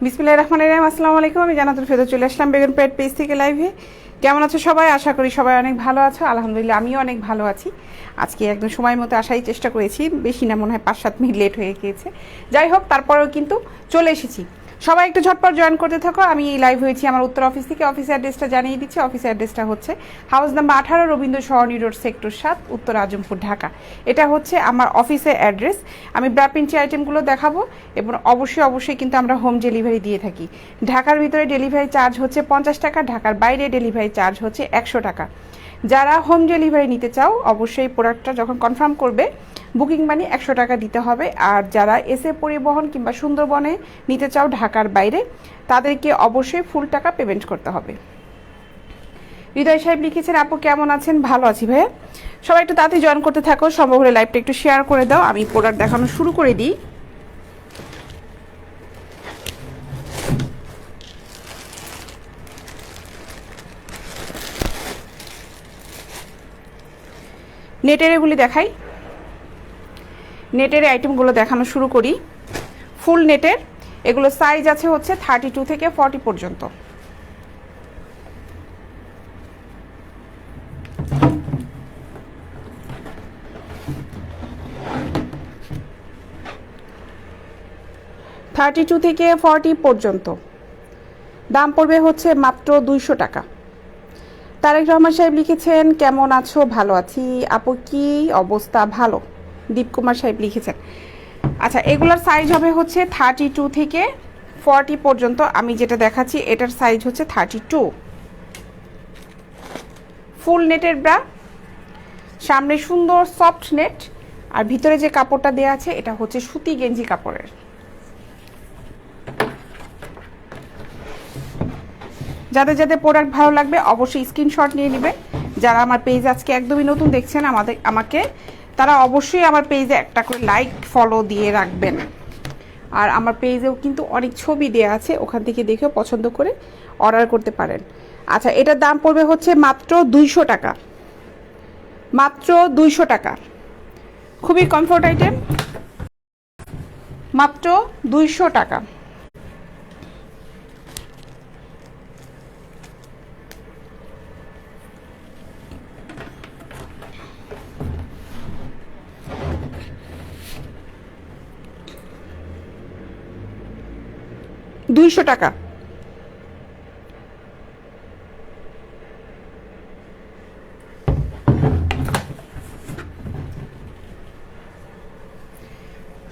বিসমিল্লাহির রহমানির রহিম। আসসালামু আলাইকুম। আমি জান্নাতুল ফেরদৌস চলে আসলাম বেগুন পেট পেজ থেকে লাইভে। কেমন আছো সবাই? আশা করি সবাই অনেক ভালো আছো। আলহামদুলিল্লাহ আমিও অনেক ভালো আছি। আজকে একদম সময় মতো আসারই চেষ্টা করেছি, বেশি না, মনে হয় 5-7 মিনিট লেট হয়ে গিয়েছে। যাই হোক, তারপরেও কিন্তু চলে এসেছি। সবাই একটু ঝটপট জয়েন করতে থাকো। আমি লাইভ হয়েছি আমার উত্তর অফিস থেকে। অফিস অ্যাড্রেসটা জানিয়ে দিচ্ছি। অফিস অ্যাড্রেসটা হচ্ছে হাউস নাম্বার 18, রবীন্দ্র সরণি রোড, সেক্টর 7, উত্তর আজমপুর, ঢাকা। এটা হচ্ছে আমার অফিসের অ্যাড্রেস। আমি ব্রাপিঞ্চি আইটেমগুলো দেখাবো এবং অবশ্যই কিন্তু আমরা হোম ডেলিভারি দিয়ে থাকি। ঢাকার ভিতরে ডেলিভারি চার্জ হচ্ছে 50 টাকা, ঢাকার বাইরে ডেলিভারি চার্জ হচ্ছে 100 টাকা। যারা হোম ডেলিভারি নিতে চাও অবশ্যই প্রোডাক্টটা যখন কনফার্ম করবে বুকিং মানি 100 টাকা দিতে হবে। আর যারা এসে পরিবহন কিংবা সুন্দরবনে নিতে চাও ঢাকার বাইরে, তাদেরকে অবশ্যই ফুল টাকা পেমেন্ট করতে হবে। হৃদয় সাহেব লিখেছেন, আপু কেমন আছেন? ভালো আছি ভাইয়া। সবাই একটু তাড়াতাড়ি জয়েন করতে থাকো। সম্ভব হলে লাইভটা একটু শেয়ার করে দাও। আমি প্রোডাক্ট দেখানো শুরু করে দিই। নেটের এগুলি দেখাই। নেটের আইটেমগুলো দেখানো শুরু করি। ফুল নেটের এগুলো সাইজ আছে হচ্ছে 32 থেকে 40 পর্যন্ত। থেকে 40 পর্যন্ত দাম পড়বে হচ্ছে মাত্র 200 টাকা। তারেক রহমান সাহেব লিখেছেন, কেমন আছো? ভালো আছি আপু, কি অবস্থা? ভালো। দীপকুমার সাহেব লিখেছেন। আচ্ছা, এগুলোর সাইজ হবে হচ্ছে 32 থেকে 40 পর্যন্ত। আমি যেটা দেখাচ্ছি এটার সাইজ হচ্ছে 32। ফুল নেটের ব্রা, সামনে সুন্দর সফট নেট, আর ভিতরে যে কাপড়টা দেওয়া আছে এটা হচ্ছে সুতি গেঞ্জি কাপড়ের। যাদের যাদের প্রোডাক্ট ভালো লাগবে অবশ্যই স্ক্রিনশট নিয়ে নেবে। যারা আমার পেজ আজকে একদমই নতুন দেখছেন আমাকে, তারা অবশ্যই আমার পেজে একটা করে লাইক ফলো দিয়ে রাখবেন। আর আমার পেজেও কিন্তু অনেক ছবি দেওয়া আছে, ওখান থেকে দেখেও পছন্দ করে অর্ডার করতে পারেন। আচ্ছা, এটার দাম পড়বে হচ্ছে মাত্র 200 টাকা। মাত্র 200 টাকা। খুবই কমফোর্ট আইটেম, মাত্র 200 টাকা। দুইশো টাকা।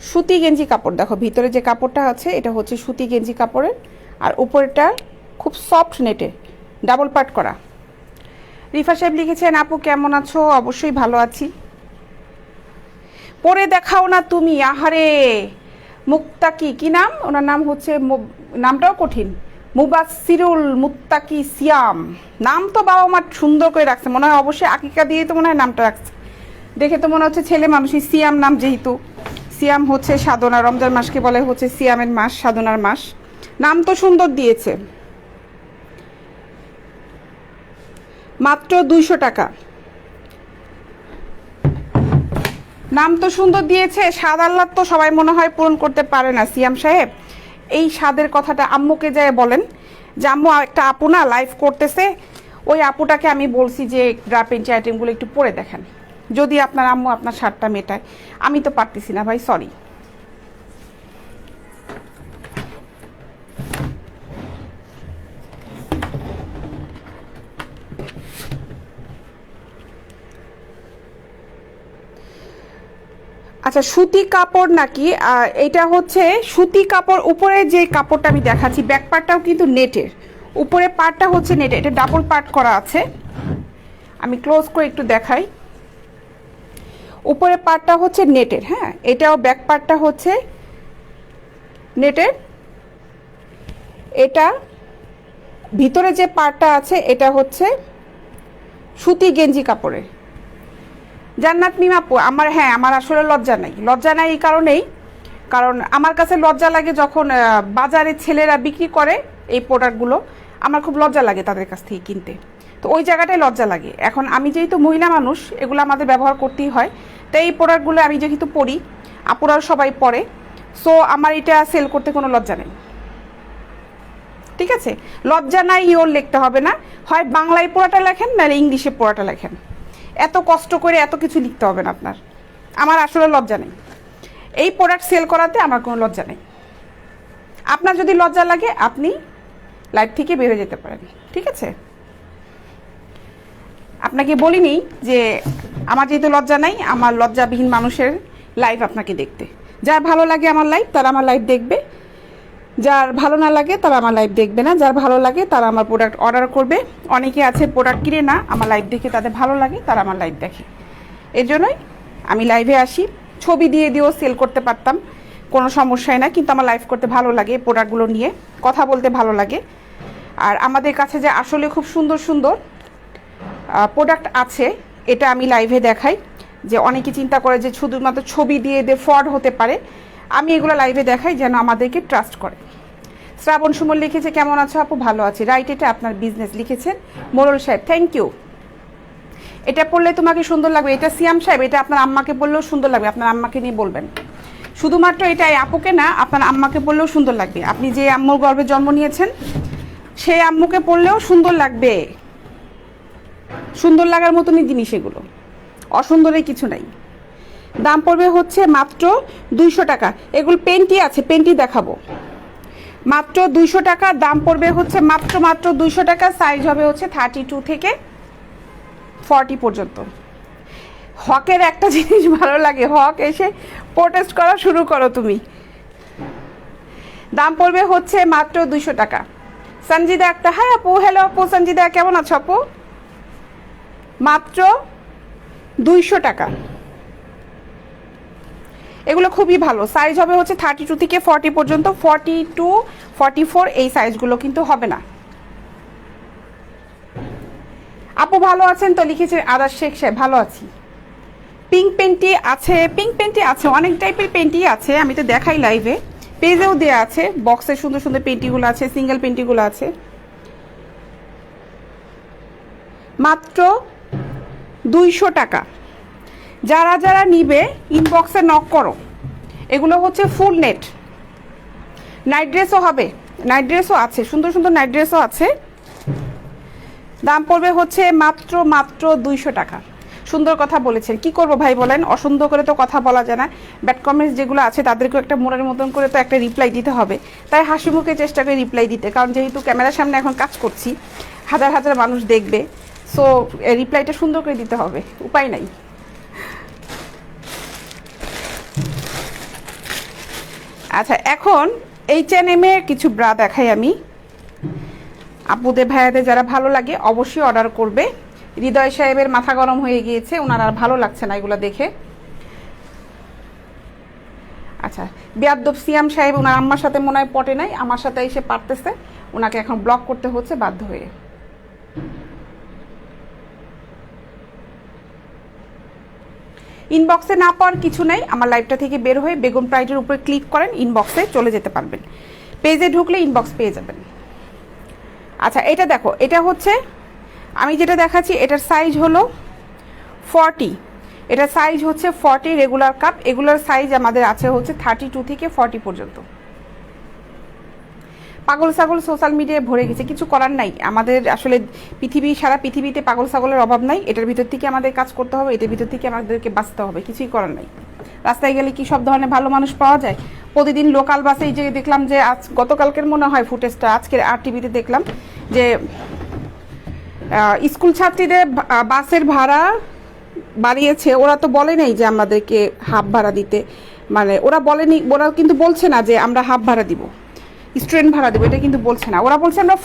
সুতি গেঞ্জি কাপড় দেখো, ভিতরে যে কাপড়টা আছে এটা হচ্ছে সুতি গেঞ্জি কাপড়ের, আর উপরেটা খুব সফট নেটে ডাবল পার্ট করা। রিফা সাহেব লিখেছেন, আপু কেমন আছো? অবশ্যই ভালো আছি। পরে দেখাও না তুমি। আহারে, মুক্তাকি, কি নাম ওনার? নাম হচ্ছে, নামটাও কঠিন, মুবাসসিরুল মুত্তাকি সিয়াম। নাম তো বাবা মা সুন্দর করে রাখছে, মনে হয় অবশ্যই আকিকা দিয়ে তো মনে হয় নামটা রাখছে। দেখে তো মনে হচ্ছে ছেলে মানুষই। সিয়াম নাম, যেহেতু সিয়াম হচ্ছে সাধনা, রমজান মাসকে বলে হচ্ছে সিয়ামের মাস, সাধনার মাস। নাম তো সুন্দর দিয়েছে। মাত্র 200 টাকা। নাম তো সুন্দর দিয়েছে, স্বাদ আহ্লাদ তো সবাই মনে হয় পূরণ করতে পারে না। সিয়াম সাহেব, এই স্বাদের কথাটা আম্মুকে যায় বলেন যে আম্মু, একটা আপু না লাইভ করতেছে, ওই আপুটাকে আমি বলছি যে ব্রাপিঞ্চি আইটেমগুলো একটু পরে দেখেন, যদি আপনার আম্মু আপনার স্বাদটা মেটায়। আমি তো পারতেছি না ভাই, সরি। আচ্ছা, সুতি কাপড় নাকি? এটা হচ্ছে সুতি কাপড়। উপরে যে কাপড়টা আমি দেখাচ্ছি ব্যাক পার্টটাও কিন্তু নেটের, উপরে পার্টটা হচ্ছে নেটের, এটা ডাবল পার্ট করা আছে। আমি ক্লোজ করে একটু দেখাই। উপরে পার্টটা হচ্ছে নেটের, হ্যাঁ, এটাও ব্যাক পার্টটা হচ্ছে নেটের। এটা ভিতরে যে পার্টটা আছে এটা হচ্ছে সুতি গেঞ্জি কাপড়ের। জান্নাত মিমাপু, আমার আসলে লজ্জা নাই এই কারণেই, কারণ আমার কাছে লজ্জা লাগে যখন বাজারে ছেলেরা বিক্রি করে এই প্রোডাক্টগুলো, আমার খুব লজ্জা লাগে তাদের কাছ থেকে কিনতে। তো ওই জায়গাটায় লজ্জা লাগে। এখন আমি যেহেতু মহিলা মানুষ, এগুলো আমাদের ব্যবহার করতেই হয়। তো এই প্রোডাক্টগুলো আমি যেহেতু পরি, আপুরাও সবাই পরে, সো আমার এটা সেল করতে কোনো লজ্জা নেই। ঠিক আছে? লজ্জা নাই ইওর লিখতে হবে না, হয় বাংলায় পুরোটা লেখেন নাহলে ইংলিশে পুরোটা লেখেন। এত কষ্ট করে এত কিছু লিখতে হবে না আপনার। আমার আসলে লজ্জা নেই, এই প্রোডাক্ট সেল করাতে আমার কোনো লজ্জা নেই। আপনার যদি লজ্জা লাগে আপনি লাইভ থেকে বের হয়ে যেতে পারেন, ঠিক আছে? আপনাকে বলিনি যে আমার যেহেতু লজ্জা নাই, আমার লজ্জাবিহীন মানুষের লাইভ আপনাকে দেখতে। যার ভালো লাগে আমার লাইভ তারা আমার লাইভ দেখবে, যার ভালো না লাগে তারা আমার লাইভ দেখবে না। যার ভালো লাগে তারা আমার প্রোডাক্ট অর্ডার করবে। অনেকে আছে প্রোডাক্ট কিনে না, আমার লাইভ দেখে তাদের ভালো লাগে, তারা আমার লাইভ দেখে। এর জন্যই আমি লাইভে আসি। ছবি দিয়ে দিয়েও সেল করতে পারতাম, কোনো সমস্যাই না, কিন্তু আমার লাইভ করতে ভালো লাগে, প্রোডাক্টগুলো নিয়ে কথা বলতে ভালো লাগে। আর আমাদের কাছে যে আসলে খুব সুন্দর সুন্দর প্রোডাক্ট আছে এটা আমি লাইভে দেখাই। যে অনেকে চিন্তা করে যে শুধুমাত্র ছবি দিয়ে ফ্রড হতে পারে, আমি এগুলো লাইভে দেখাই যেন আমাদেরকে ট্রাস্ট করে। শ্রাবণ সুমন লিখেছে কেমন আছো আপু? ভালো আছি। রাইট, এটা আপনার বিজনেস লিখেছেন মোরল সাহেব, থ্যাংক ইউ। এটা পড়লে তোমাকে সুন্দর লাগবে। এটা সিয়াম সাহেব, এটা আপনার আম্মাকে বললেও সুন্দর লাগবে, আপনার আম্মাকে নিয়ে বলবেন। শুধুমাত্র এটা আপুকে না, আপনার আম্মাকে বললেও সুন্দর লাগবে। আপনি যে আম্মুর গর্ভে জন্ম নিয়েছেন সেই আম্মুকে পড়লেও সুন্দর লাগবে। সুন্দর লাগার মতনই জিনিস এগুলো, অসুন্দরের কিছু নাই। দাম পড়বে হচ্ছে মাত্র 200 টাকা। এগুলো পেন্টি আছে, পেন্টি দেখাবো। মাত্র 200 টাকা দাম পড়বে হচ্ছে, মাত্র 200 টাকা। সাইজ হবে হচ্ছে 32 থেকে 40 পর্যন্ত। হকের একটা জিনিস ভালো লাগে, হক এসে প্রোটেস্ট করা শুরু করো তুমি। দাম পড়বে হচ্ছে মাত্র 200 টাকা। সঞ্জিদা একটা, হাই আপু, হ্যালো আপু, সঞ্জিদা কেমন আছো আপু? মাত্র 200 টাকা। এগুলো খুবই ভালো। সাইজ হবে হচ্ছে 32 থেকে 40 পর্যন্ত। 42, 44 এই সাইজগুলো কিন্তু হবে না। আপু ভালো আছেন তো? লিখেছেন আদার শেখ সাহেব, ভালো আছি। পিঙ্ক পেন্টি আছে, পিঙ্ক পেন্টি আছে, অনেক টাইপের পেন্টি আছে, আমি তো দেখাই লাইভে। পেজেও দেওয়া আছে, বক্সে সুন্দর সুন্দর পেন্টিগুলো আছে, সিঙ্গেল পেন্টিগুলো আছে। মাত্র 200 টাকা। যারা যারা নিবে ইনবক্সে নক করো। এগুলো হচ্ছে ফুল নেট। নাইট ড্রেসও হবে, নাইট ড্রেসও আছে, সুন্দর সুন্দর নাইট ড্রেসও আছে। দাম পড়বে হচ্ছে মাত্র 200 টাকা। সুন্দর কথা বলেছেন, কি করব ভাই বলেন? অসুন্দর করে তো কথা বলা যায় না। ব্যাড কমেন্টস যেগুলো আছে তাদেরকেও একটা মনের মতন করে তো একটা রিপ্লাই দিতে হবে। তাই হাসি মুখে চেষ্টা করি রিপ্লাই দিতে, কারণ যেহেতু ক্যামেরার সামনে এখন কাজ করছি, হাজার হাজার মানুষ দেখবে, সো রিপ্লাইটা সুন্দর করে দিতে হবে, উপায় নাই। আচ্ছা, এখন H&M এর কিছু ব্রা দেখাই আমি। আপুদের ভাইয়াদের যারা ভালো লাগে অবশ্যই অর্ডার করবে। হৃদয় সাহেবের মাথা গরম হয়ে গিয়েছে, ওনার আর ভালো লাগছে না এগুলো দেখে। আচ্ছা, বেয়াদ্দব সিয়াম সাহেব, ওনার আম্মার সাথে মনে হয় পটে নাই, আমার সাথে এসে পারতেছে, ওনাকে এখন ব্লক করতে হচ্ছে বাধ্য হয়ে। ইনবক্সে না পাওয়ার কিছু নাই, আমার লাইভটা থেকে বের হয়ে বেগম প্রাইডের উপরে ক্লিক করেন, ইনবক্সে চলে যেতে পারবেন। পেজে ঢুকলে ইনবক্স পেয়ে যাবেন। আচ্ছা, এটা দেখো, এটা হচ্ছে আমি যেটা দেখাচ্ছি, এটার সাইজ হলো 40। এটার সাইজ হচ্ছে 40 রেগুলার কাপ। এগুলোর সাইজ আমাদের আছে হচ্ছে 32 থেকে 40 পর্যন্ত। পাগল ছাগল সোশ্যাল মিডিয়ায় ভরে গেছে, কিছু করার নাই। আমাদের আসলে সারা পৃথিবীতে পাগল ছাগলের অভাব নাই। এটার ভিতর থেকে আমাদের কাজ করতে হবে, এটার ভিতর থেকে আমাদেরকে বাঁচতে হবে, কিছুই করার নাই। রাস্তায় গেলে কি সব ধরনের ভালো মানুষ পাওয়া যায়? প্রতিদিন লোকাল বাসে এই যে দেখলাম যে গতকালকের মনে হয় ফুটেজটা, আজকের আর টিভিতে দেখলাম যে স্কুল ছাত্রীদের বাসের ভাড়া বাড়িয়েছে। ওরা তো বলে নাই যে আমাদেরকে হাফ ভাড়া দিতে, মানে ওরা বলেনি, ওরা কিন্তু বলছে না যে আমরা হাফ ভাড়া দিব, স্টুডেন্ট ভাড়া দেবো, এটা কিন্তু বলছে না। ওরা বলছে আমরা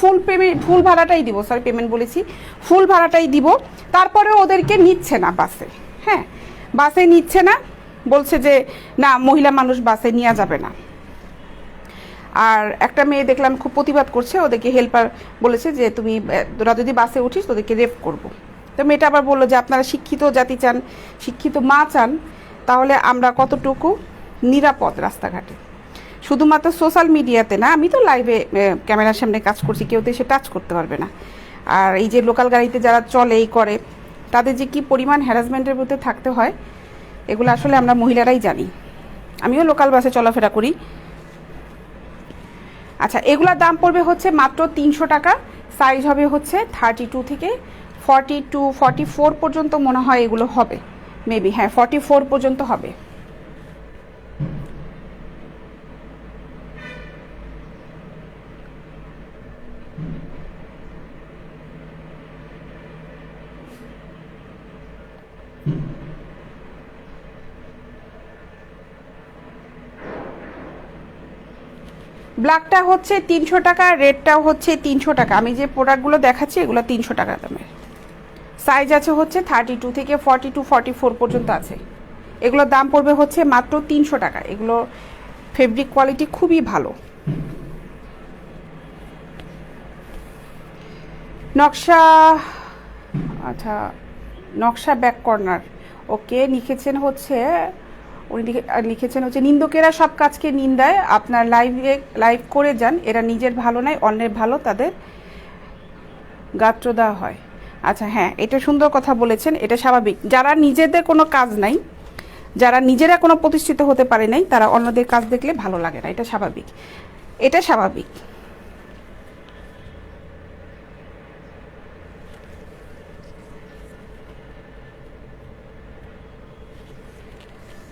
ফুল ভাড়াটাই দিব, সরি পেমেন্ট বলেছি, ফুল ভাড়াটাই দিব। তারপরে ওদেরকে নিচ্ছে না বাসে, হ্যাঁ বাসে নিচ্ছে না, বলছে যে না মহিলা মানুষ বাসে নেওয়া যাবে না। আর একটা মেয়ে দেখলাম খুব প্রতিবাদ করছে, ওদেরকে হেল্পার বলেছে যে তোরা যদি বাসে উঠিস তোদেরকে রেপ করবো। তো মেয়েটা আবার বললো যে আপনারা শিক্ষিত জাতি চান, শিক্ষিত মা চান, তাহলে আমরা কতটুকু নিরাপদ রাস্তাঘাটে? শুধুমাত্র সোশ্যাল মিডিয়াতে না, আমি তো লাইভে ক্যামেরার সামনে কাজ করছি, কেউ তো এসে টাচ করতে পারবে না। আর এই যে লোকাল গাড়িতে যারা চলে এই করে, তাদের যে কি পরিমাণ হ্যারাসমেন্টের মধ্যে থাকতে হয়, এগুলো আসলে আমরা মহিলারাই জানি। আমিও লোকাল বাসে চলাফেরা করি। আচ্ছা, এগুলোর দাম পড়বে হচ্ছে মাত্র 300 টাকা। সাইজ হবে হচ্ছে 32 থেকে 44 পর্যন্ত মনে হয় এগুলো হবে, মেবি, হ্যাঁ 44 পর্যন্ত হবে। ব্ল্যাকটা হচ্ছে 300 টাকা, রেডটাও হচ্ছে 300 টাকা। আমি যে প্রোডাক্টগুলো দেখাচ্ছি এগুলো 300 টাকা দামের। সাইজ আছে হচ্ছে 32 থেকে 44 পর্যন্ত আছে। এগুলোর দাম পড়বে হচ্ছে মাত্র 300 টাকা। এগুলো ফেব্রিক কোয়ালিটি খুবই ভালো। নকশা, আচ্ছা নকশা ব্যাক কর্নার, ওকে, লিখেছেন হচ্ছে উনি লিখেছেন হচ্ছে নিন্দুকেরা সব কাজকে নিন্দায়, আপনার লাইভ করে যান, এরা নিজের ভালো নয় অন্যের ভালো তাদের গাত্র দেওয়া হয়। আচ্ছা হ্যাঁ, এটা সুন্দর কথা বলেছেন, এটা স্বাভাবিক। যারা নিজেদের কোনো কাজ নাই, যারা নিজেরা কোনো প্রতিষ্ঠিত হতে পারে নাই, তারা অন্যদের কাজ দেখলে ভালো লাগে না, এটা স্বাভাবিক, এটা স্বাভাবিক।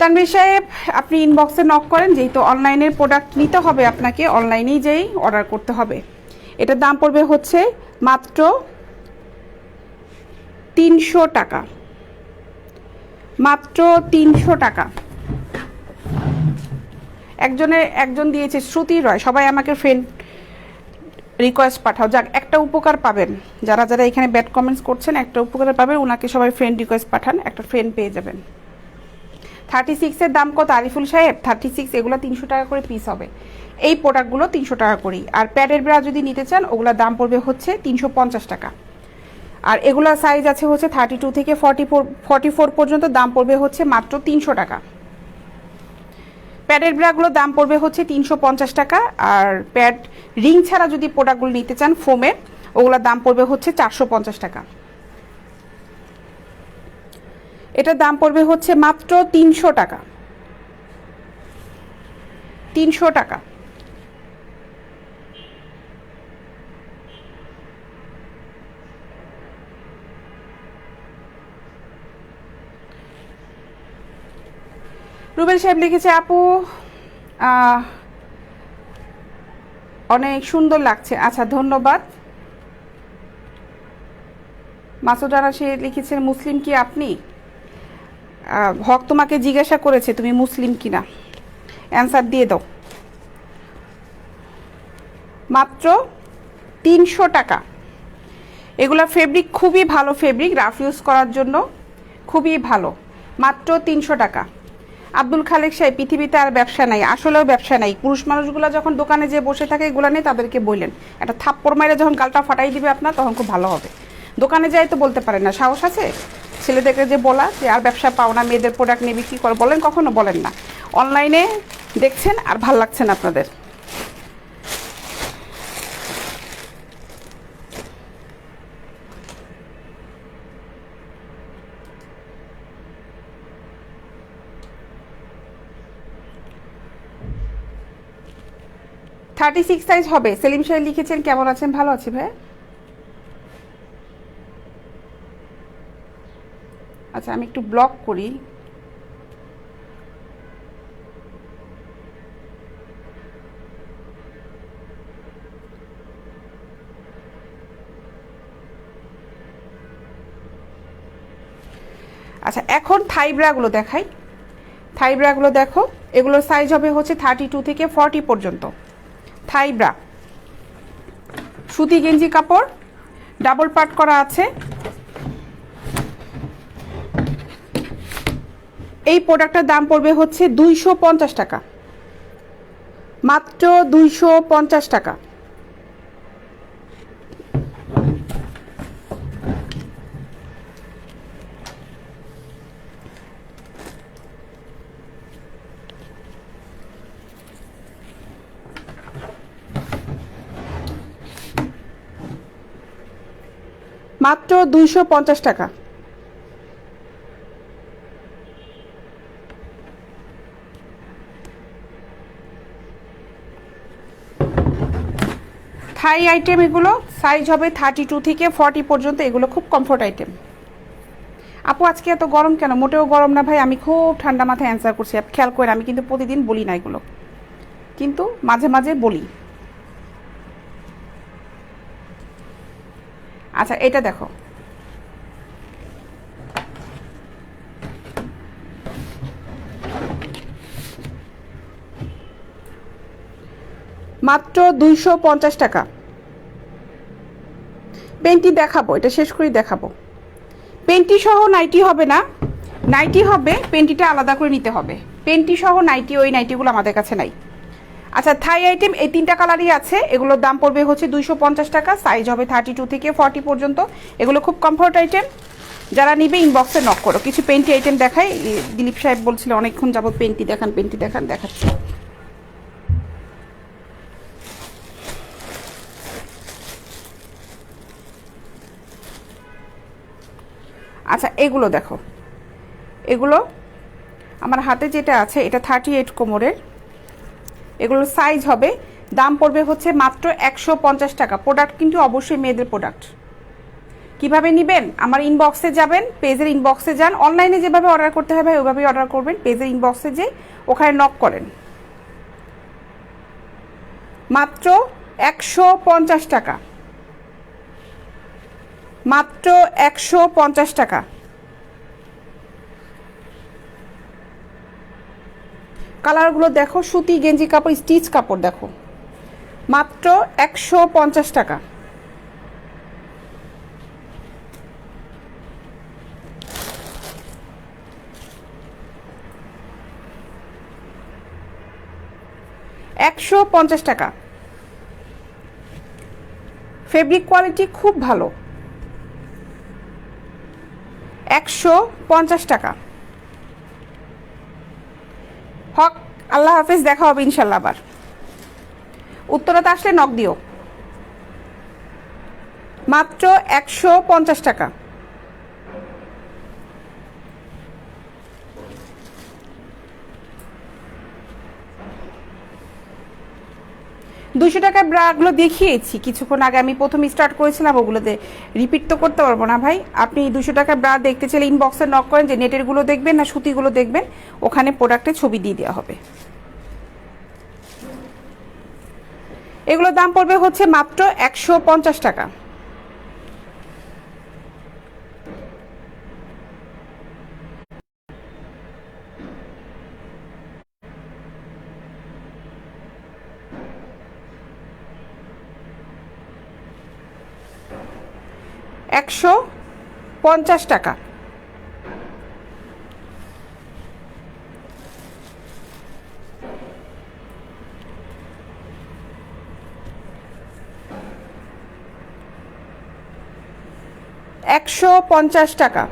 তানভীর সাহেব, আপনি ইনবক্সে নক করেন, যেহেতু অনলাইনের প্রোডাক্ট নিতে হবে আপনাকে, অনলাইনেই যেই অর্ডার করতে হবে। এটার দাম পড়বে হচ্ছে মাত্র 300 টাকা, মাত্র 300 টাকা। একজন দিয়েছে শ্রুতি রয়, সবাই আমাকে ফ্রেন্ড রিকোয়েস্ট পাঠাও। যাক, একটা উপকার পাবেন, যারা যারা এখানে ব্যাড কমেন্টস করছেন একটা উপকার পাবেন, ওনাকে সবাই ফ্রেন্ড রিকোয়েস্ট পাঠান, একটা ফ্রেন্ড পেয়ে যাবেন। 36-এর দাম কত আরিফুল সাহেব? 36 এগুলো 300 টাকা করে পিস হবে। এই প্রোডাক্টগুলো 300 টাকা করেই। আর প্যাডের ব্রা যদি নিতে চান ওগুলোর দাম পড়বে হচ্ছে 350 টাকা। আর এগুলোর সাইজ আছে হচ্ছে 32 থেকে 44 পর্যন্ত, দাম পড়বে হচ্ছে মাত্র 300 টাকা। প্যাডের ব্রাগুলোর দাম পড়বে হচ্ছে 350 টাকা। আর প্যাড রিং ছাড়া যদি প্রোডাক্টগুলো নিতে চান ফোমের, ওগুলোর দাম পড়বে হচ্ছে 450 টাকা। এটার দাম পড়বে হচ্ছে মাত্র 300 টাকা, 300 টাকা। রুবেল সাহেব লিখেছে, আপু অনেক সুন্দর লাগছে। আচ্ছা ধন্যবাদ। মাসুদ রানা সে লিখেছেন, মুসলিম কি আপনি? হক তোমাকে জিজ্ঞাসা করেছে তুমি মুসলিম কিনা, অ্যান্সার দিয়ে দাও। মাত্র 300 টাকা। এগুলা ফেব্রিক খুবই ভালো, ফেব্রিক রাফ ইউজ করার জন্য খুবই ভালো। মাত্র 300 টাকা। আব্দুল খালেক সাহেব, পৃথিবীতে আর ব্যবসা নাই, আসলেও ব্যবসা নাই। পুরুষ মানুষগুলো যখন দোকানে যে বসে থাকে এগুলো নেই, তাদেরকে বললেন একটা থাপ্পড় মাইরে যখন গালটা ফাটাই দিবে আপনার, তখন খুব ভালো হবে। দোকানে যাই তো বলতে পারেন না, সাহস আছে ছেলেদেরকে যে বলা যে আর ব্যবসা পাও না, মেয়েদের প্রোডাক্ট নিয়ে বিক্রি করে, বলেন? কখনো বলেন না। অনলাইনে দেখছেন আর ভাল লাগছে না আপনাদের। থার্টি সিক্স সাইজ হবে। সেলিম সাহেব লিখেছেন, কেমন আছেন? ভালো আছি ভাই। আচ্ছা আমি একটু ব্লক করি। আচ্ছা এখন থাই ব্রাগুলো দেখাই। থাই ব্রাগুলো দেখো, এগুলোর সাইজ হবে হচ্ছে 32 থেকে 40 পর্যন্ত। থাই ব্রা, সুতি গেঞ্জি কাপড়, ডাবল পার্ট করা আছে। এই প্রোডাক্টটার দাম পড়বে হচ্ছে 250 টাকা, মাত্র 250 টাকা। মাত্র 250 টাকা। থাই আইটেম এগুলো, সাইজ হবে 32 থেকে 40 পর্যন্ত, এগুলো খুব কমফোর্ট আইটেম। আপু আজকে এত গরম কেন? মোটেও গরম না ভাই, আমি খুব ঠান্ডা মাথায় অ্যান্সার করছি, আপনি খেয়াল করেন আমি কিন্তু প্রতিদিন বলি না এগুলো, কিন্তু মাঝে মাঝে বলি। আচ্ছা এটা দেখো, মাত্র 250 টাকা। পেন্টি দেখাবো, এটা শেষ করেই দেখাবো। পেন্টি সহ নাইটি হবে না, নাইটি হবে, পেন্টিটা আলাদা করে নিতে হবে। পেন্টি সহ নাইটি, ওই নাইটিগুলো আমাদের কাছে নাই। আচ্ছা থাই আইটেম এই 3টা কালারই আছে, এগুলোর দাম পড়বে হচ্ছে 250 টাকা, সাইজ হবে 32 থেকে 40 পর্যন্ত, এগুলো খুব কমফোর্ট আইটেম। যারা নিবে ইনবক্সে নক করো। কিছু পেন্টি আইটেম দেখাই, দিলীপ সাহেব বলছিল অনেকক্ষণ যাবত পেন্টি দেখান পেন্টি দেখান, দেখাচ্ছি। আচ্ছা এগুলো দেখো, এগুলো আমার হাতে যেটা আছে এটা 38 কোমরের, এগুলোর সাইজ হবে, দাম পড়বে হচ্ছে মাত্র 150 টাকা। প্রোডাক্ট কিন্তু অবশ্যই মেয়েদের প্রোডাক্ট। কিভাবে নেবেন? আমার ইনবক্সে যাবেন, পেজের ইনবক্সে যান, অনলাইনে যেভাবে অর্ডার করতে হয় ভাই ওইভাবেই অর্ডার করবেন, পেজের ইনবক্সে যেয়ে ওখানে নক করেন। মাত্র 150 টাকা, মাত্র 150 টাকা। কালারগুলো দেখো, সুতি গেঞ্জি কাপড়, স্টিচ কাপড় দেখো, মাত্র 150 টাকা। $150 টাকা। ফেব্রিক কোয়ালিটি খুব ভালো। 150 টাকা। হক, আল্লাহ হাফেজ, দেখা হবে ইনশাল্লাহ আবার। উত্তরাতে আসলে নক দিও। মাত্র 150 টাকা। $200 ব্রাগুলো দেখিয়েছি কিছুক্ষণ আগে, আমি প্রথম স্টার্ট করেছিলাম ওগুলোতে, রিপিট তো করতে পারবো না ভাই। আপনি $200 ব্রা দেখতে চাইলে ইনবক্সে নক করেন, যে নেটেরগুলো দেখবেন না সুতিগুলো দেখবেন, ওখানে প্রোডাক্টের ছবি দিয়ে দেওয়া হবে। এগুলোর দাম পড়বে হচ্ছে মাত্র 150 টাকা। $150 টাকা। $150 টাকা।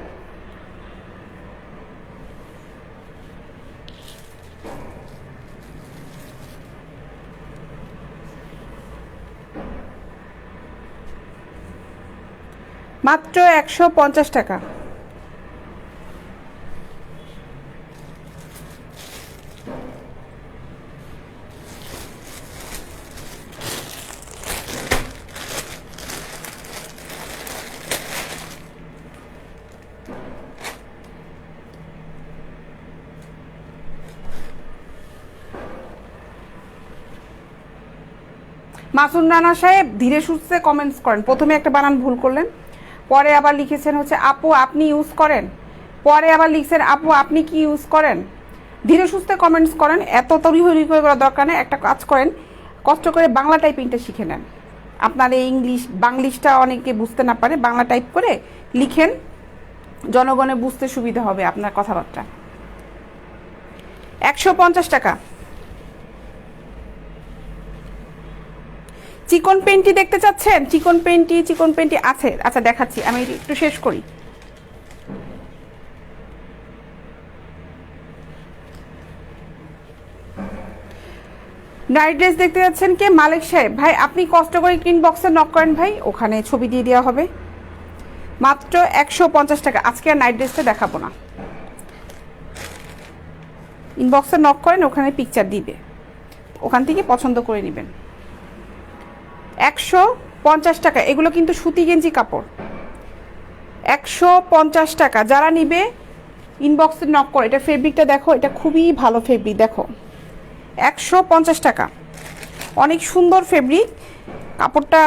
মাত্র 150 টাকা। মাসুম রানা সাহেব ধীরে সুস্থে কমেন্টস করেন, প্রথমে একটা বানান ভুল করলেন, পরে আবার লিখেছেন হচ্ছে আপু আপনি ইউজ করেন, পরে আবার লিখছেন আপু আপনি কি ইউজ করেন। ধীরে সুস্থে কমেন্টস করেন, এত তড়িঘড়ি করে করার দরকার নেই। একটা কাজ করেন, কষ্ট করে বাংলা টাইপিংটা শিখে নেন। আপনার এই বাংলিশটা অনেকে বুঝতে না পারে, বাংলা টাইপ করে লিখেন, জনগণে বুঝতে সুবিধা হবে আপনার কথাবার্তা। 150 টাকা। চিকন পেন্টি দেখতে চাচ্ছেন? চিকন পেন্টি আছে, আচ্ছা দেখাচ্ছি, আমি একটু শেষ করি। নাইট ড্রেস দেখতে যাচ্ছেন কে? মালিক সাহেব ভাই, আপনি কষ্ট করে ইনবক্সে নক করেন ভাই, ওখানে ছবি দিয়ে দেওয়া হবে। মাত্র 150 টাকা। আজকে আর নাইট ড্রেসটা দেখাবো না, ইনবক্সে নক করেন, ওখানে পিকচার দিবে, ওখান থেকে পছন্দ করে নেবেন। 150 টাকা। এগুলো কিন্তু সুতি গেঞ্জি কাপড়। 150 টাকা। যারা নিবে ইনবক্সে নক করে। এটা ফেব্রিকটা দেখো, এটা খুবই ভালো ফেব্রিক দেখো। 150 টাকা। অনেক সুন্দর ফেব্রিক, কাপড়টা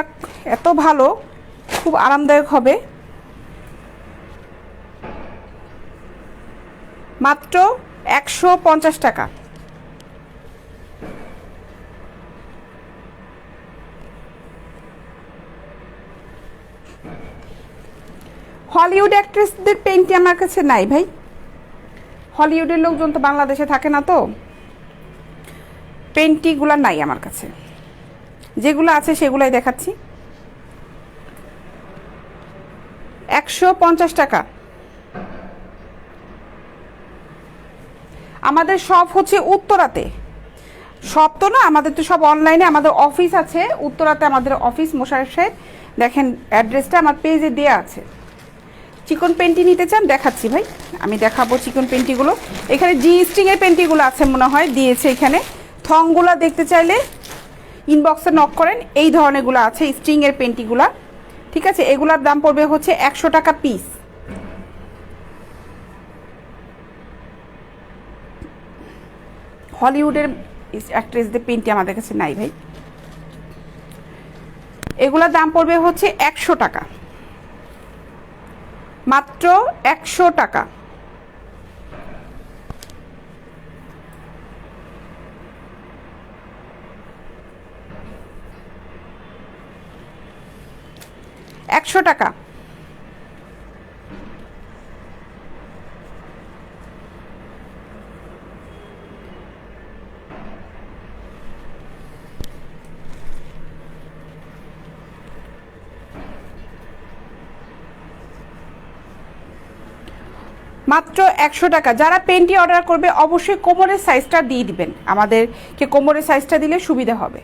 এত ভালো, খুব আরামদায়ক হবে। মাত্র 150 টাকা। হলিউড অ্যাক্ট্রেসদের পেন্টি আমার কাছে নাই ভাই। হলিউডের লোকজন তো বাংলাদেশে থাকে না, তো পেন্টিগুলো নাই আমার কাছে। যেগুলো আছে সেগুলাই দেখাচ্ছি। 150 টাকা। আমাদের সব হচ্ছে উত্তরাতে। সব তো না, আমাদের তো সব অনলাইনে। আমাদের অফিস আছে উত্তরাতে, আমাদের অফিস মোশাররফ সাহেব। দেখেন অ্যাড্রেসটা আমার পেজে দেওয়া আছে। চিকন পেন্টি নিতে চান দেখাচ্ছি ভাই, আমি দেখাবো চিকন পেন্টিগুলো। এখানে জি স্ট্রিংয়ের পেন্টিগুলো আছে মনে হয়, দিয়েছে এখানে। থংগুলো দেখতে চাইলে ইনবক্সে নক করেন। এই ধরনেরগুলো আছে স্ট্রিংয়ের পেন্টিগুলা, ঠিক আছে। এগুলার দাম পড়বে হচ্ছে 100 টাকা পিস। হলিউডের অ্যাক্ট্রেসদের পেন্টি আমাদের কাছে নাই ভাই। এগুলোর দাম পড়বে হচ্ছে 100 টাকা, মাত্র 100 টাকা। একশো টাকা। মাত্র 100 টাকা। যারা পেন্টি অর্ডার করবে অবশ্যই কোমরের সাইজটা দিয়ে দিবেন, আমাদেরকে কোমরের সাইজটা দিলে সুবিধা হবে।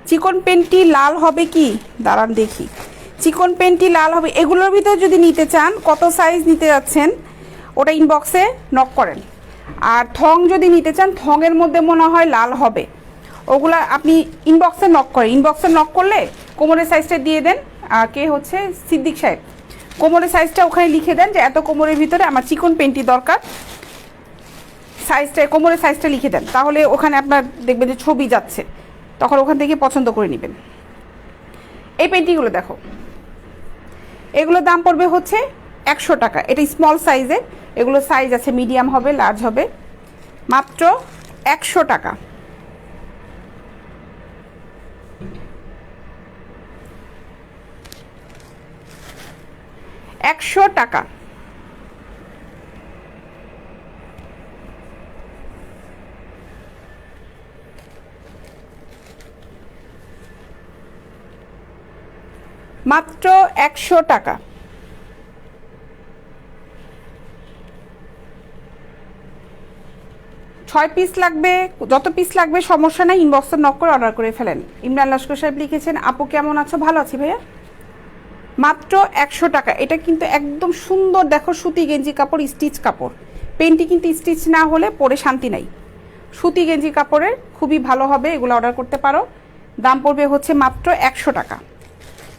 চিকন পেন্টি লাল হবে কি, দাঁড়ান দেখি। চিকন পেন্টি লাল হবে। এগুলোর ভিতরে যদি নিতে চান, কত সাইজ নিতে যাচ্ছেন ওটা ইনবক্সে নক করেন। আর থং যদি নিতে চান, থংয়ের মধ্যে মনে হয় লাল হবে, ওগুলা আপনি ইনবক্সে নক করেন। ইনবক্সে নক করলে কোমরের সাইজটা দিয়ে দেন। কে হচ্ছে সিদ্দিক সাহেব, কোমরের সাইজটা ওখানে লিখে দেন যে এত কোমরের ভিতরে আমার চিকন পেন্টি দরকার, সাইজটা কোমরের সাইজটা লিখে দেন। তাহলে ওখানে আপনার দেখবেন যে ছবি যাচ্ছে, তখন ওখান থেকে পছন্দ করে নেবেন। এই পেন্টিগুলো দেখো, এগুলোর দাম পড়বে হচ্ছে 100 টাকা। এটা স্মল সাইজের, এগুলো সাইজ আছে মিডিয়াম হবে, লার্জ হবে। মাত্র 100 টাকা। টাকা। মাত্র 100 টাকা। ছয় পিস লাগবে, যত পিস লাগবে সমস্যা নাই, ইনবক্সে নক করে অর্ডার করে ফেলেন। ইমরান লস্কর সাহেব লিখেছেন, আপু কেমন আছো? ভালো আছি ভাইয়া। মাত্র 100 টাকা। এটা কিন্তু একদম সুন্দর দেখো, সুতি গেঞ্জি কাপড়, স্টিচ কাপড়। পেন্টি কিন্তু স্টিচ না হলে পরে শান্তি নাই। সুতি গেঞ্জি কাপড়ের খুবই ভালো হবে, এগুলো অর্ডার করতে পারো। দাম পড়বে হচ্ছে মাত্র 100 টাকা।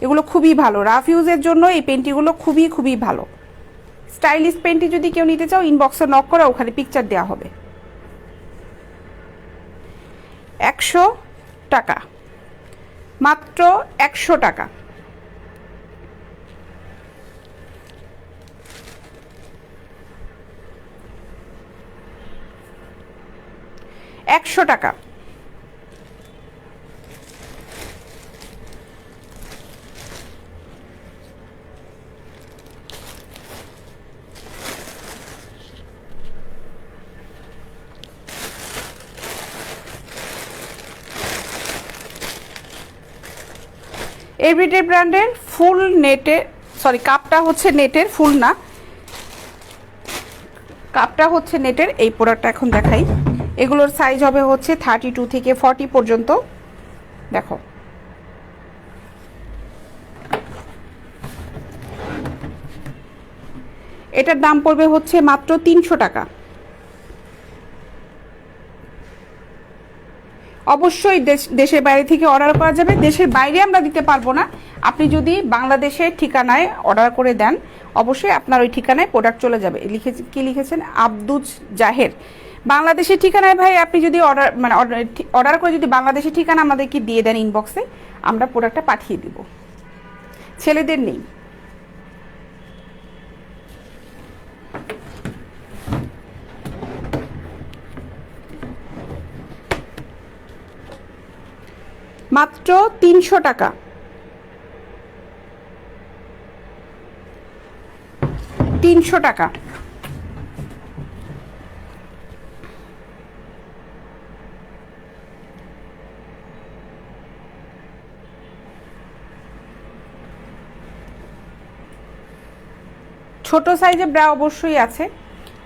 এগুলো খুবই ভালো, রাফ ইউজের জন্য এই পেন্টিগুলো খুবই খুবই ভালো। স্টাইলিশ পেন্টি যদি কেউ নিতে চাও, ইনবক্সে নক করে ওখানে পিকচার দেওয়া হবে। 100 টাকা, মাত্র 100 টাকা। একশো টাকা। এভরিডে ব্র্যান্ডের ফুল নেটের, সরি কাপটা হচ্ছে নেটের, ফুল না, কাপটা হচ্ছে নেটের। এই প্রোডাক্টটা এখন দেখাই। এগুলোর সাইজ হবে হচ্ছে 32 থেকে 40 পর্যন্ত। দেখো, এটার দাম পড়বে হচ্ছে মাত্র 300 টাকা। অবশ্যই দেশের বাইরে থেকে অর্ডার করা যাবে। দেশের বাইরে আমরা দিতে পারবো না। আপনি যদি বাংলাদেশের ঠিকানায় অর্ডার করে দেন অবশ্যই আপনার ওই ঠিকানায় প্রোডাক্ট চলে যাবে। কি লিখেছেন? আব্দুজ জাহের। বাংলাদেশের ঠিকানায় ভাই আপনি যদি অর্ডার করে যদি বাংলাদেশের ঠিকানা আমাদেরকে দিয়ে দেন ইনবক্সে, আমরা প্রোডাক্টটা পাঠিয়ে দিব। ছেলেদের নেই। মাত্র 300 টাকা। টাকা। ছোট সাইজে ব্রা অবশ্যই আছে।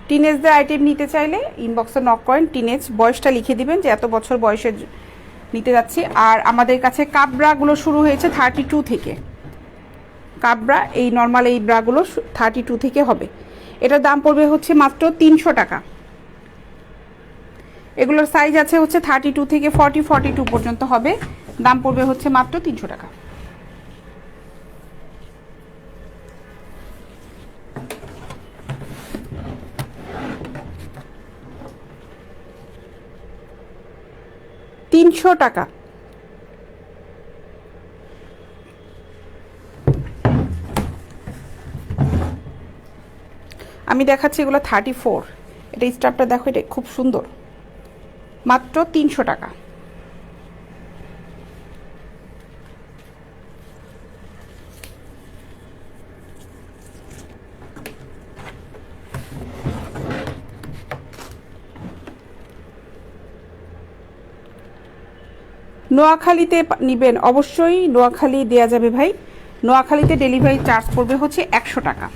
টিনেজদের আইটেম নিতে চাইলে ইনবক্সে নক করেন, টিনেজ বয়সটা লিখে দিবেন যে এত বছর বয়সের নিতে যাচ্ছি। আর আমাদের কাছে কাপ ব্রাগুলো শুরু হয়েছে 32 থেকে। কাপ ব্রা এই নর্মাল এই ব্রাগুলো 32 থেকে হবে। এটার দাম পড়বে হচ্ছে মাত্র 300 টাকা। এগুলোর সাইজ আছে হচ্ছে 32 থেকে 42 পর্যন্ত হবে। দাম পড়বে হচ্ছে মাত্র 300 টাকা। টাকা। আমি দেখাচ্ছি এগুলো 34। এটা স্টাফটা দেখো, এটা খুব সুন্দর। মাত্র 300 টাকা। নোয়াখালীতে নেবেন অবশ্যই নোয়াখালী দেওয়া যাবে ভাই। নোয়াখালীতে ডেলিভারি চার্জ পড়বে হচ্ছে 100 টাকা।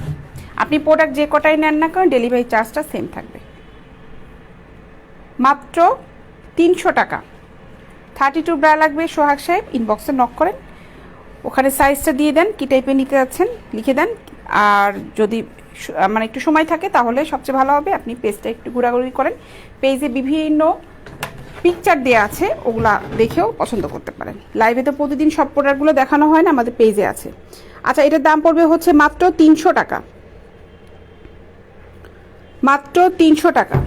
আপনি প্রোডাক্ট যে কটাই নেন না কারণ ডেলিভারি চার্জটা সেম থাকবে। মাত্র 300 টাকা। 32 ব্রা লাগবে সোহাগ সাহেব, ইনবক্সে নক করেন, ওখানে সাইজটা দিয়ে দেন, কী টাইপের নিতে যাচ্ছেন লিখে দেন। আর যদি একটু সময় থাকে তাহলে সবচেয়ে ভালো হবে আপনি পেজটা একটু ঘোরাঘুরি করেন। পেজে বিভিন্ন পিকচার দেওয়া আছে, ওগুলা দেখেও পছন্দ করতে পারেন। লাইভে তো প্রতিদিন সব প্রোডাক্টগুলো দেখানো হয় না, আমাদের পেজে আছে। আচ্ছা, এটার দাম পড়বে হচ্ছে মাত্র 300 টাকা। মাত্র 300 টাকা।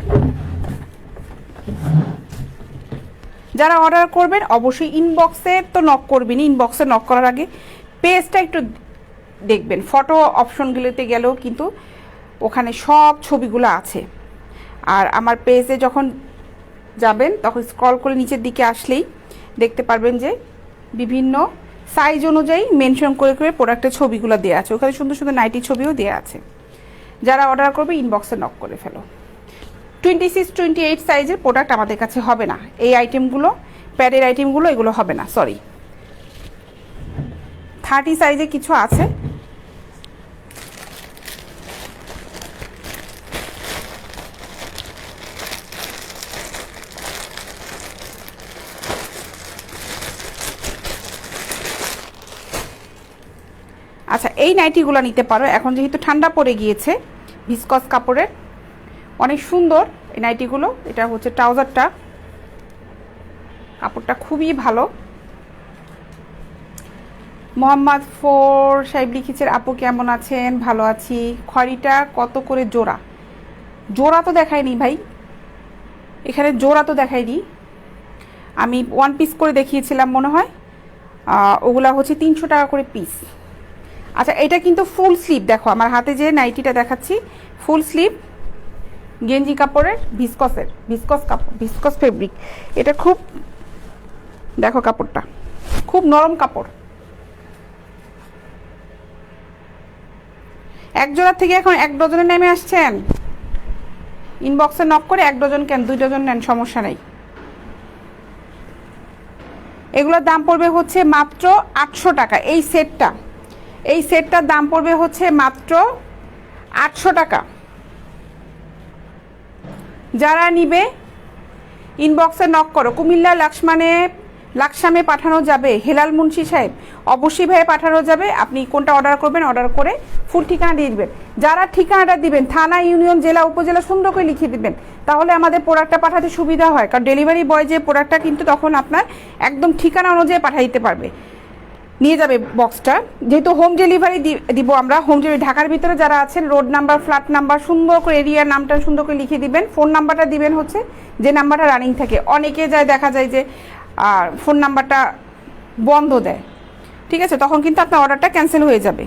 যারা অর্ডার করবেন অবশ্যই ইনবক্সে তো নক করবেন। ইনবক্সে নক করার আগে পেজটা একটু দেখবেন। ফটো অপশনগুলোতে গেলেও কিন্তু ওখানে সব ছবিগুলো আছে। আর আমার পেজে যখন যাবেন তখন স্ক্রল করে নিচের দিকে আসলেই দেখতে পারবেন যে বিভিন্ন সাইজ অনুযায়ী মেনশন করে করে প্রোডাক্টের ছবিগুলো দেওয়া আছে। ওখানে সুন্দর সুন্দর নাইটি ছবিও দেওয়া আছে। যারা অর্ডার করবে ইনবক্সে নক করে ফেলো। 26, 28 সাইজের প্রোডাক্ট আমাদের কাছে হবে না। এই আইটেমগুলো, প্যাডের আইটেমগুলো এগুলো হবে না, সরি। 30 সাইজে কিছু আছে। আচ্ছা, এই নাইটিগুলো নিতে পারো। এখন যেহেতু ঠান্ডা পড়ে গিয়েছে, ভিসকস কাপড়ের অনেক সুন্দর এই নাইটিগুলো। এটা হচ্ছে ট্রাউজারটা, কাপড়টা খুবই ভালো। মোহাম্মদ ফোর সাহেব লিখেছেন, আপু কেমন আছেন? ভালো আছি। খড়িটা কত করে জোড়া? জোড়া তো দেখায়নি ভাই, এখানে জোড়া তো দেখায়নি। আমি 1 পিস করে দেখিয়েছিলাম মনে হয়। ওগুলা হচ্ছে 300 টাকা করে পিস। আচ্ছা, এটা কিন্তু ফুল স্লিভ। দেখো আমার হাতে যে নাইটিটা দেখাচ্ছি, ফুল স্লিভ গেঞ্জি কাপড়ের, ভিসকস কাপড়, ভিসকস ফেব্রিক। এটা খুব, দেখো কাপড়টা খুব নরম কাপড়। এক জোড়া থেকে এখন 1 ডজনে নেমে আসছেন। ইনবক্সে নক করে 1 ডজন কেন 2 ডজন নেন, সমস্যা নেই। এগুলোর দাম পড়বে হচ্ছে মাত্র 800 টাকা। এই সেটটার দাম পড়বে হচ্ছে মাত্র 800 টাকা। যারা নিবে ইনবক্সে নক করো। কুমিল্লা লাকসামে পাঠানো যাবে, হেলাল মুন্সি সাহেব অবশ্যই ভাইয়া পাঠানো যাবে। আপনি কোনটা অর্ডার করবেন, অর্ডার করে ফুল ঠিকানা দিয়ে দিবেন। যারা ঠিকানাটা দিবেন থানা, ইউনিয়ন, জেলা, উপজেলা সুন্দর করে লিখে দিবেন, তাহলে আমাদের প্রোডাক্টটা পাঠাতে সুবিধা হয়। কারণ ডেলিভারি বয় যে প্রোডাক্টটা কিন্তু তখন আপনার একদম ঠিকানা অনুযায়ী পাঠিয়ে দিতে পারবে, নিয়ে যাবে বক্সটা। যেহেতু হোম ডেলিভারি দিব আমরা, হোম ডেলিভারি ঢাকার ভিতরে যারা আছেন রোড নাম্বার, ফ্ল্যাট নাম্বার সুন্দর করে, এরিয়ার নামটা সুন্দর করে লিখে দিবেন। ফোন নাম্বারটা দিবেন হচ্ছে যে নাম্বারটা রানিং থাকে। অনেকে যায় দেখা যায় যে ফোন নাম্বারটা বন্ধ দেয়, ঠিক আছে, তখন কিন্তু আপনার অর্ডারটা ক্যান্সেল হয়ে যাবে।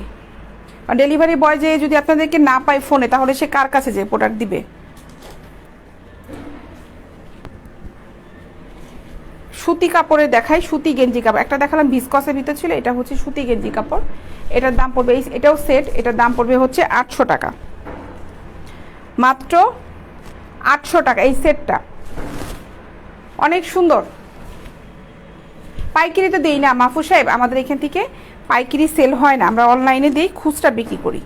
আর ডেলিভারি বয় যে যদি আপনাদেরকে না পায় ফোনে, তাহলে সে কার কাছে যে প্রোডাক্ট দিবে। সুতি কাপড়ে দেখাই, সুতি গেঞ্জি কাপড় একটা দেখালাম ভিসকসের ভিতর ছিল, এটা হচ্ছে সুতি গেঞ্জি কাপড়। এটার দাম পড়বে, এটাও সেট, এটার দাম পড়বে হচ্ছে 800 টাকা, মাত্র 800 টাকা এই সেটটা। অনেক সুন্দর। পাইকারি তো দেই না মাহফুজ সাহেব, আমাদের এখান থেকে পাইকারি সেল হয় না, আমরা অনলাইনে দিই, খুচরা বিক্রি করি।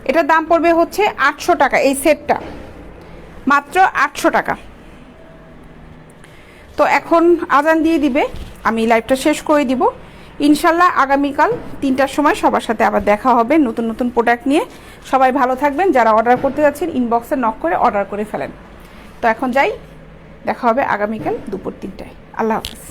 এটার দাম পড়বে হচ্ছে 800 টাকা এই সেটটা, মাত্র 800 টাকা। তো এখন আজান দিয়ে দিবে, আমি লাইভটা শেষ করে দিব। ইনশাল্লাহ আগামীকাল 3টার সময় সবার সাথে আবার দেখা হবে নতুন নতুন প্রোডাক্ট নিয়ে। সবাই ভালো থাকবেন, যারা অর্ডার করতে যাচ্ছেন ইনবক্সে নক করে অর্ডার করে ফেলেন। তো এখন যাই, দেখা হবে আগামীকাল দুপুর 3টায়। আল্লাহ হাফিজ।